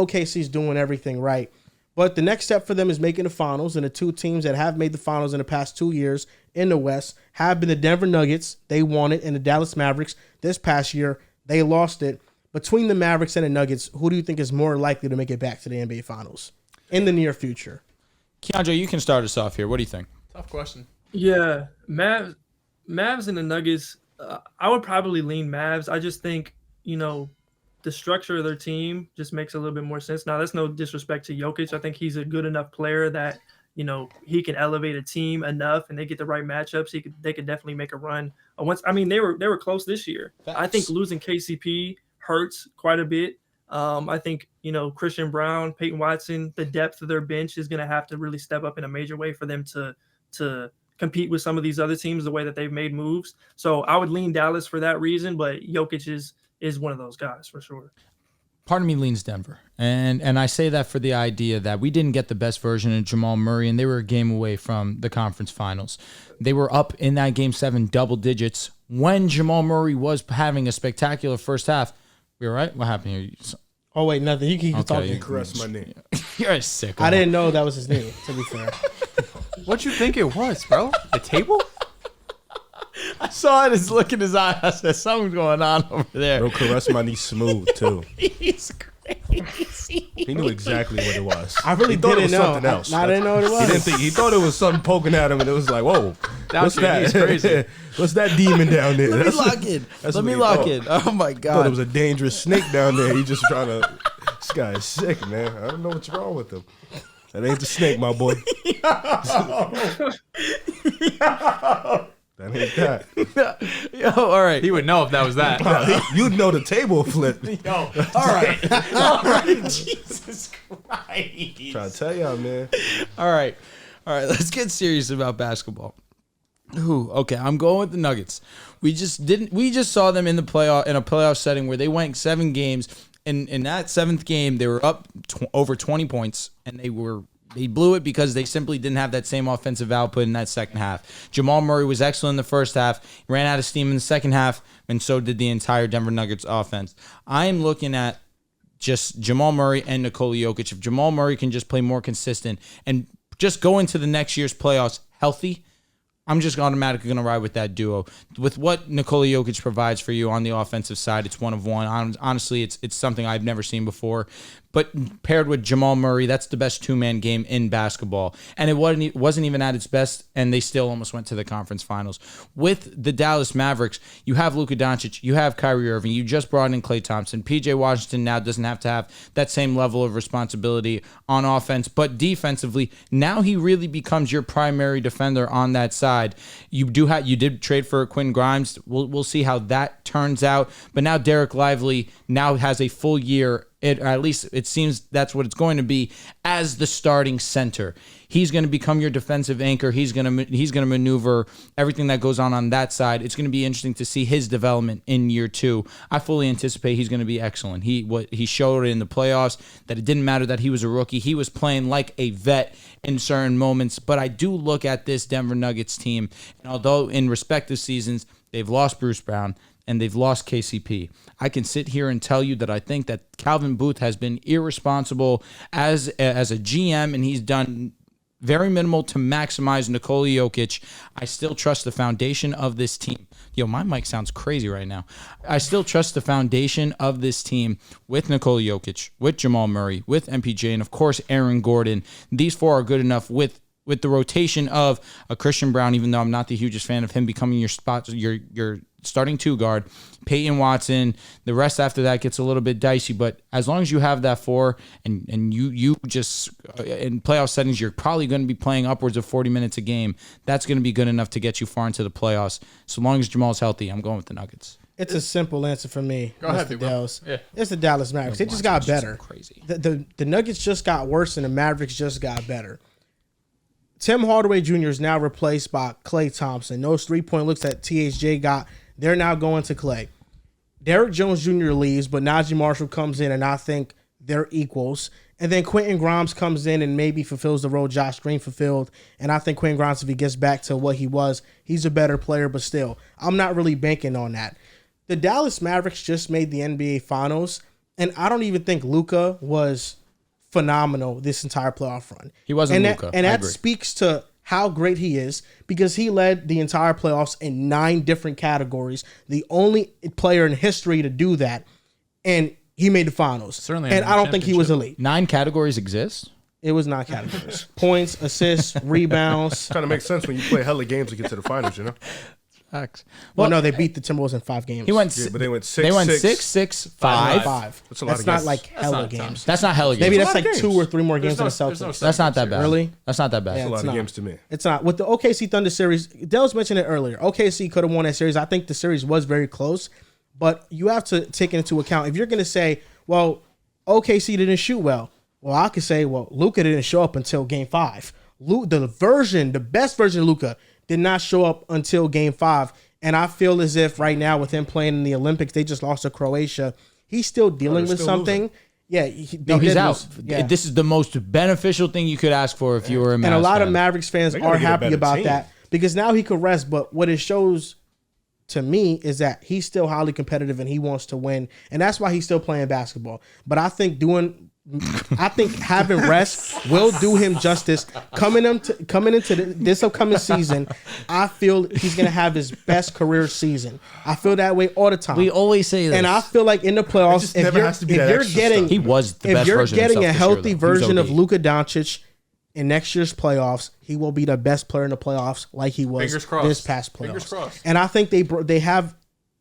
OKC's doing everything right. But the next step for them is making the finals, and the two teams that have made the finals in the past 2 years in the West have been the Denver Nuggets. They won it, and the Dallas Mavericks this past year, they lost it. Between the Mavericks and the Nuggets, who do you think is more likely to make it back to the NBA Finals in the near future? Keandre, you can start us off here. What do you think? Tough question. Yeah, Mavs and the Nuggets, I would probably lean Mavs. I just think, the structure of their team just makes a little bit more sense. Now, that's no disrespect to Jokic. I think he's a good enough player that, he can elevate a team enough, and they get the right matchups. They could definitely make a run. They were close this year. Facts. I think losing KCP hurts quite a bit. I think, Christian Brown, Peyton Watson, the depth of their bench is going to have to really step up in a major way for them to compete with some of these other teams the way that they've made moves. So I would lean Dallas for that reason, but Jokic is one of those guys for sure. Part of me leans Denver. And I say that for the idea that we didn't get the best version of Jamal Murray, and they were a game away from the conference finals. They were up in that game 7 double digits when Jamal Murray was having a spectacular first half. We all right? What happened here? Oh, wait, nothing. You keep talking. You caress my knee. You're a sicko. I didn't know that was his name, to be fair. What you think it was, bro? The table? I saw it. His look in his eye. I said, something's going on over there. Bro, caress my knee smooth, too. He's crazy. He knew exactly what it was. I really he thought didn't it was know. something else. I didn't know what it was. He thought it was something poking at him, and it was like, whoa. What's that? He's crazy. What's that demon down there? Let me lock in. Let me lock in. Oh, my I thought God. it was a dangerous snake down there. He just trying to... This guy is sick, man. I don't know what's wrong with him. That ain't the snake, my boy. That ain't that. Yo, all right. He would know if that was that. You'd know the table flipped. Yo, all right. All right. Jesus Christ. Trying to tell y'all, man. All right. Let's get serious about basketball. Okay, I'm going with the Nuggets. We just saw them in a playoff setting where they went 7 games. In that 7th game, they were up over 20 points, and they blew it because they simply didn't have that same offensive output in that second half. Jamal Murray was excellent in the first half, ran out of steam in the second half, and so did the entire Denver Nuggets offense. I am looking at just Jamal Murray and Nikola Jokic. If Jamal Murray can just play more consistent and just go into the next year's playoffs healthy, I'm just automatically going to ride with that duo. With what Nikola Jokic provides for you on the offensive side, it's one of one. Honestly, it's something I've never seen before. But paired with Jamal Murray, that's the best two-man game in basketball. And it wasn't even at its best, and they still almost went to the conference finals. With the Dallas Mavericks, you have Luka Doncic, you have Kyrie Irving, you just brought in Klay Thompson. PJ Washington now doesn't have to have that same level of responsibility on offense, but defensively, now he really becomes your primary defender on that side. You did trade for Quinn Grimes. We'll see how that turns out. But now Derek Lively now has a full year. At least it seems that's what it's going to be as the starting center. He's going to become your defensive anchor. He's going to maneuver everything that goes on that side. It's going to be interesting to see his development in year 2. I fully anticipate he's going to be excellent. He showed in the playoffs that it didn't matter that he was a rookie. He was playing like a vet in certain moments. But I do look at this Denver Nuggets team, and although in respective seasons they've lost Bruce Brown and they've lost KCP, I can sit here and tell you that I think that Calvin Booth has been irresponsible as a GM, and he's done very minimal to maximize Nikola Jokic. I still trust the foundation of this team. Yo, my mic sounds crazy right now. I still trust the foundation of this team with Nikola Jokic, with Jamal Murray, with MPJ, and of course Aaron Gordon. These 4 are good enough with the rotation of a Christian Brown, even though I'm not the hugest fan of him becoming your starting 2 guard, Peyton Watson. The rest after that gets a little bit dicey, but as long as you have that 4 and you just in playoff settings, you're probably going to be playing upwards of 40 minutes a game. That's going to be good enough to get you far into the playoffs. So long as Jamal's healthy, I'm going with the Nuggets. It's a simple answer for me. Go ahead, Mr. bro. Dallas. Yeah. It's the Dallas Mavericks. They just got better. Crazy. The Nuggets just got worse, and the Mavericks just got better. Tim Hardaway Jr. is now replaced by Klay Thompson. Those 3-point looks that THJ got, they're now going to Klay. Derrick Jones Jr. leaves, but Najee Marshall comes in, and I think they're equals. And then Quentin Grimes comes in and maybe fulfills the role Josh Green fulfilled. And I think Quentin Grimes, if he gets back to what he was, he's a better player, but still, I'm not really banking on that. The Dallas Mavericks just made the NBA Finals, And I don't even think Luka was phenomenal this entire playoff run. He wasn't and Luka. And I that agree. speaks to how great he is because he led the entire playoffs in 9 different categories. The only player in history to do that. And he made the finals. Certainly And in I the don't think he was elite. 9 categories exist. It was 9 categories. Points, assists, rebounds. Kind of makes sense when you play hella games to get to the finals, you know? Facts. Well, no, they beat the Timberwolves in 5 games. He went. Yeah, but they went 6, They went 6, 6, 5. 5. That's a lot That's of not games. like hella not a ton. games. That's not hella games. Maybe That's that's a lot like of 2 games. or 3 more games than the There's no Celtics. That's not that bad. Really? That's not that bad. Yeah. That's a lot it's of not. games to me. It's not. With the OKC Thunder series, Dell's mentioned it earlier. OKC could have won that series. I think the series was very close, but you have to take into account if you're going to say, well, OKC didn't shoot well. Well, I could say, well, Luka didn't show up until Game 5. The best version of Luka did not show up until Game 5. And I feel as if right now with him playing in the Olympics, they just lost to Croatia. He's still dealing with still something. losing. Yeah, No, he's out. Yeah. This is the most beneficial thing you could ask for if you were a Mavs And a lot of fan. Mavericks fans They gotta are get a happy better about team. that because now he could rest. But what it shows to me is that he's still highly competitive and he wants to win. And that's why he's still playing basketball. But I think having rest will do him justice. Coming into this upcoming season, I feel he's going to have his best career season. I feel that way all the time. We always say this. And I feel like in the playoffs, just never has to be that extra stuff. he was the if best you're version getting of a himself healthy this year, though. He was version of OD. Luka Doncic in next year's playoffs, he will be the best player in the playoffs, like he was Fingers crossed. this past playoffs. Fingers crossed. And I think they have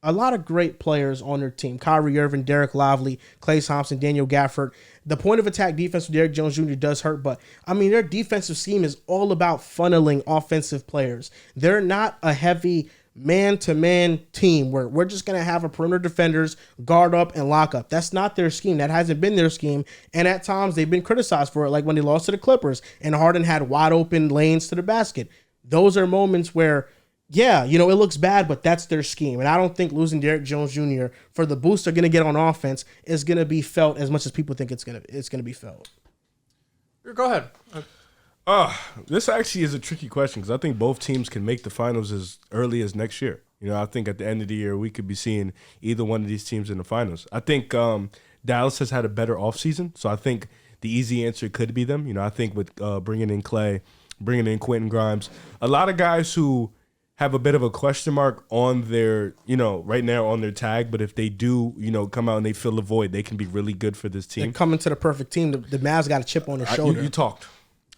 a lot of great players on their team: Kyrie Irving, Derek Lively, Klay Thompson, Daniel Gafford. The point of attack defense with Derrick Jones Jr. does hurt, but I mean their defensive scheme is all about funneling offensive players. They're not a heavy man-to-man team where we're just going to have a perimeter defenders guard up and lock up. That's not their scheme. That hasn't been their scheme. And at times they've been criticized for it, like when they lost to the Clippers and Harden had wide open lanes to the basket. Those are moments where, yeah, it looks bad, but that's their scheme. And I don't think losing Derrick Jones Jr. for the boost they're going to get on offense is going to be felt as much as people think it's going to be felt. Go ahead. This actually is a tricky question because I think both teams can make the finals as early as next year. I think at the end of the year, we could be seeing either one of these teams in the finals. I think Dallas has had a better offseason, so I think the easy answer could be them. I think with bringing in Clay, bringing in Quentin Grimes, a lot of guys who have a bit of a question mark on their, right now on their tag, but if they do, come out and they fill the void, they can be really good for this They're team. coming to the perfect team. The Mavs got a chip on their shoulder. You talked.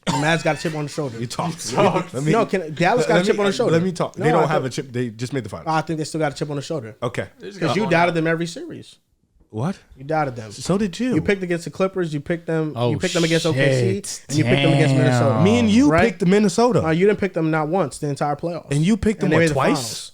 The Mavs got a chip on the shoulder. You talked. Dallas got a chip on the shoulder. Let me talk. No, They I don't think- have a chip. They just made the finals. I think they still got a chip on the shoulder. Okay. Because you doubted them every series. What? You doubted them. So did you. You picked against the Clippers. You picked them. Oh, you picked them against OKC, shit. and you picked them against Damn. Minnesota. Me and you Right? picked the Minnesota. You didn't pick them not once the entire playoffs. And you picked them, they what, made the twice? finals.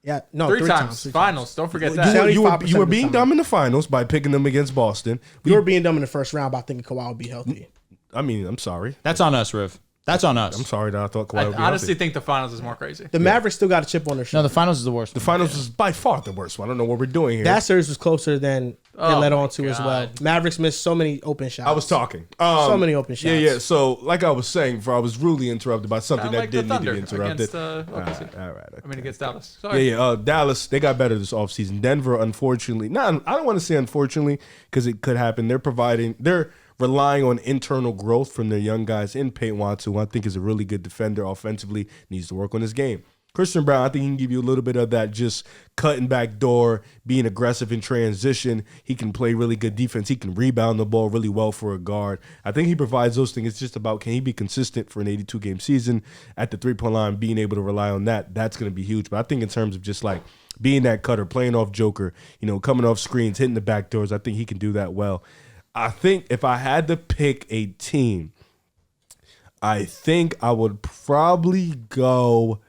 Yeah, no, Three times. Three Finals. Don't forget You that. were- you were 75% of the being time. dumb in the finals by picking them against Boston. You were being dumb in the first round by thinking Kawhi would be healthy. I'm sorry. That's on us, Riv. That's on us. I'm sorry that I thought Kawhi I would be honestly healthy. think the finals is more crazy. The Mavericks still got a chip on their No, shoulder. the finals is the worst. The finals was by far the worst one. I don't know what we're doing here. That series was closer than it Oh led my on to as well. God. Mavericks missed so many open shots. I was talking. So many open shots. Yeah. So, like I was saying, before I was rudely interrupted by something Kinda that like the didn't need to Thunder be interrupted. against, OKC. All right. I mean, against Dallas. Sorry. Yeah. Dallas, they got better this offseason. Denver, unfortunately, I don't want to say unfortunately because it could happen. They're relying on internal growth from their young guys in Peyton Watson, who I think is a really good defender offensively, needs to work on his game. Christian Brown, I think he can give you a little bit of that just cutting back door, being aggressive in transition. He can play really good defense. He can rebound the ball really well for a guard. I think he provides those things. It's just about, can he be consistent for an 82-game season at the three-point line, being able to rely on that. That's going to be huge. But I think in terms of just like being that cutter, playing off Joker, coming off screens, hitting the back doors, I think he can do that well. I think if I had to pick a team, I think I would probably go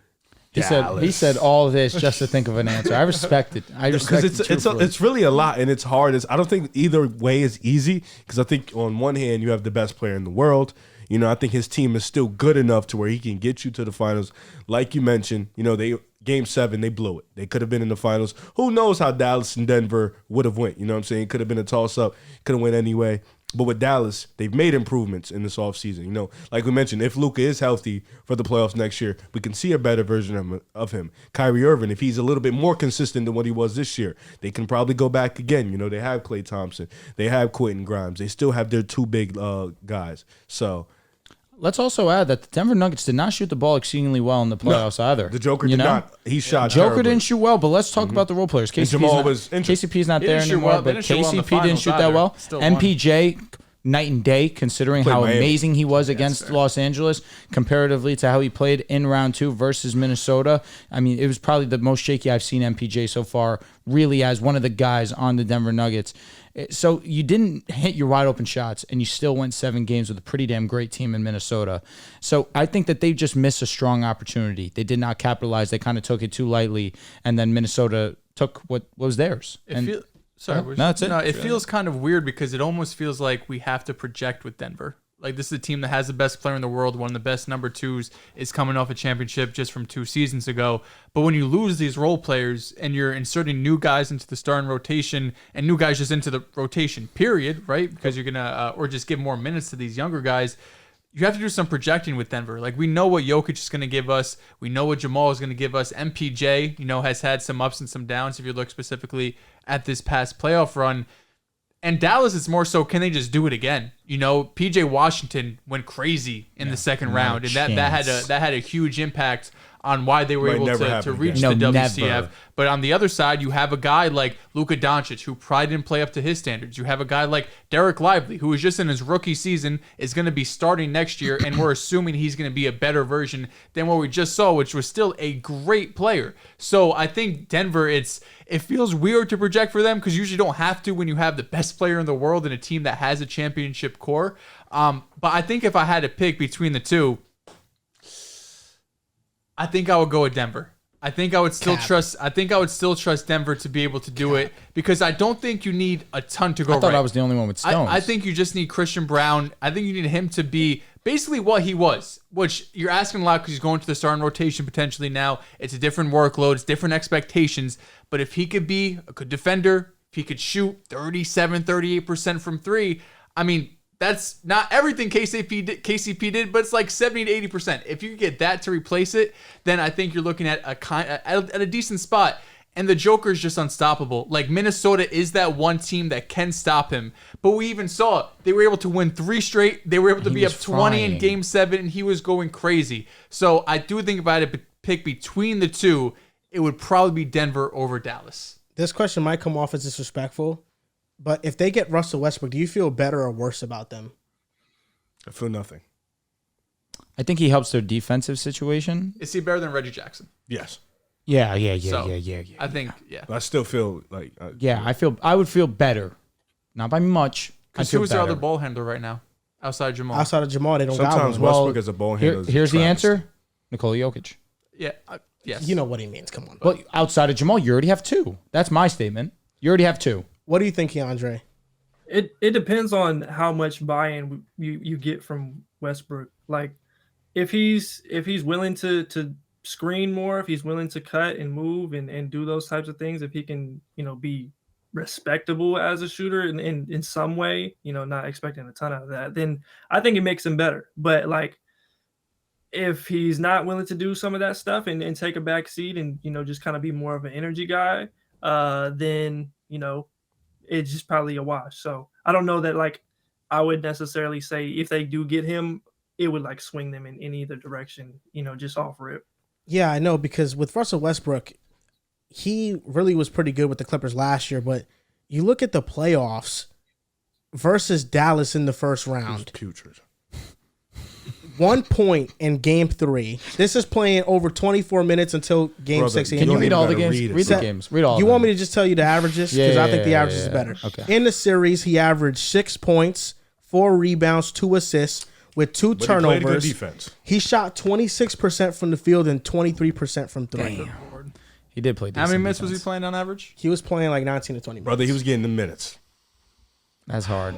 Dallas. He said all this just to think of an answer. I respect it. I respect because it. truthfully. it's really a lot and it's hard. I don't think either way is easy because I think on one hand you have the best player in the world. I think his team is still good enough to where he can get you to the finals. Like you mentioned, they Game 7, they blew it. They could have been in the finals. Who knows how Dallas and Denver would have went? You know what I'm saying? It could have been a toss-up. Could have went anyway. But with Dallas, they've made improvements in this offseason. You know, like we mentioned, if Luka is healthy for the playoffs next year, we can see a better version of him. Kyrie Irving, if he's a little bit more consistent than what he was this year, they can probably go back again. You know, they have Klay Thompson. They have Quentin Grimes. They still have their two big guys. So let's also add that the Denver Nuggets did not shoot the ball exceedingly well in the playoffs either. the Joker you did know? not. He shot Joker terribly. didn't shoot well, but let's talk about the role players. KCP's not He there didn't shoot anymore, well. They but didn't shoot well in the KCP didn't finals shoot that either. well. Still won. MPJ, night and day, considering Played how Miami. amazing he was against Los Angeles comparatively to how he played in round 2 versus Minnesota. I mean, it was probably the most shaky I've seen MPJ so far, really as one of the guys on the Denver Nuggets. So you didn't hit your wide open shots, and you still went 7 games with a pretty damn great team in Minnesota. So I think that they just missed a strong opportunity. They did not capitalize. They kind of took it too lightly, and then Minnesota took what was theirs. Sorry, No, that's it. No, it feels kind of weird because it almost feels like we have to project with Denver. Like, this is a team that has the best player in the world. One of the best number 2s is coming off a championship just from 2 seasons ago. But when you lose these role players and you're inserting new guys into the starting rotation and new guys just into the rotation, period, right? Because you're going to, or just give more minutes to these younger guys, you have to do some projecting with Denver. Like, we know what Jokic is going to give us. We know what Jamal is going to give us. MPJ, you know, has had some ups and some downs if you look specifically at this past playoff run. And Dallas, it's more so, can they just do it again? You know, PJ Washington went crazy in the second round, and that had a huge impact on why they were able to reach the WCF. Never. But on the other side, you have a guy like Luka Doncic, who probably didn't play up to his standards. You have a guy like Derek Lively, who is just in his rookie season, is going to be starting next year, and we're assuming he's going to be a better version than what we just saw, which was still a great player. So I think Denver, it feels weird to project for them because you usually don't have to when you have the best player in the world and a team that has a championship core. But I think if I had to pick between the two, I think I would go with Denver. I think I would still trust Denver to be able to do it because I don't think you need a ton to go I thought right. I was the only one with stones. I think you just need Christian Brown. I think you need him to be basically what he was, which you're asking a lot because he's going to the starting rotation potentially now. It's a different workload. It's different expectations. But if he could be a good defender, if he could shoot 37, 38% from 3, I mean, that's not everything KCP did, but it's like 70 to 80%. If you could get that to replace it, then I think you're looking at a decent spot. And the Joker is just unstoppable. Like, Minnesota is that one team that can stop him. But we even saw they were able to win 3 straight. They were able to be up 20 in Game 7, and he was going crazy. So I do think if I had to pick between the two, it would probably be Denver over Dallas. This question might come off as disrespectful, but if they get Russell Westbrook, do you feel better or worse about them? I feel nothing. I think he helps their defensive situation. Is he better than Reggie Jackson? Yes. Yeah. I think, yeah. I still feel like... I would feel better. Not by much. Because who's their other ball handler right now? Outside Jamal. Outside of Jamal, they don't got Sometimes one. Westbrook is a ball handler. Here's the answer. Nikola Jokic. Yeah. Yes. You know what he means. Come on. Well, outside of Jamal, you already have 2. That's my statement. You already have 2. What do you think, Keandre? It depends on how much buy-in you get from Westbrook. Like, if he's willing to screen more, if he's willing to cut and move and do those types of things, if he can, be respectable as a shooter in some way, not expecting a ton out of that, then I think it makes him better. But like, if he's not willing to do some of that stuff and take a back seat and, just kind of be more of an energy guy, then, it's just probably a wash. So I don't know that, like, I would necessarily say if they do get him, it would like swing them in either direction, just off rip. Yeah, I know, because with Russell Westbrook, he really was pretty good with the Clippers last year, but you look at the playoffs versus Dallas in the first round. Putrid. 1 point in Game 3. This is playing over 24 minutes until Game 6. Can you read all the games? Read the games. Read all. You want me to just tell you the averages? Because I think the average is better. Okay. In the series, he averaged 6 points, 4 rebounds, 2 assists, with 2 turnovers. He played good defense. He shot 26% from the field and 23% from 3. Damn. He did play decent How many minutes defense. was he playing on average? He was playing like 19 to 20 minutes. Brother, he was getting the minutes. That's hard.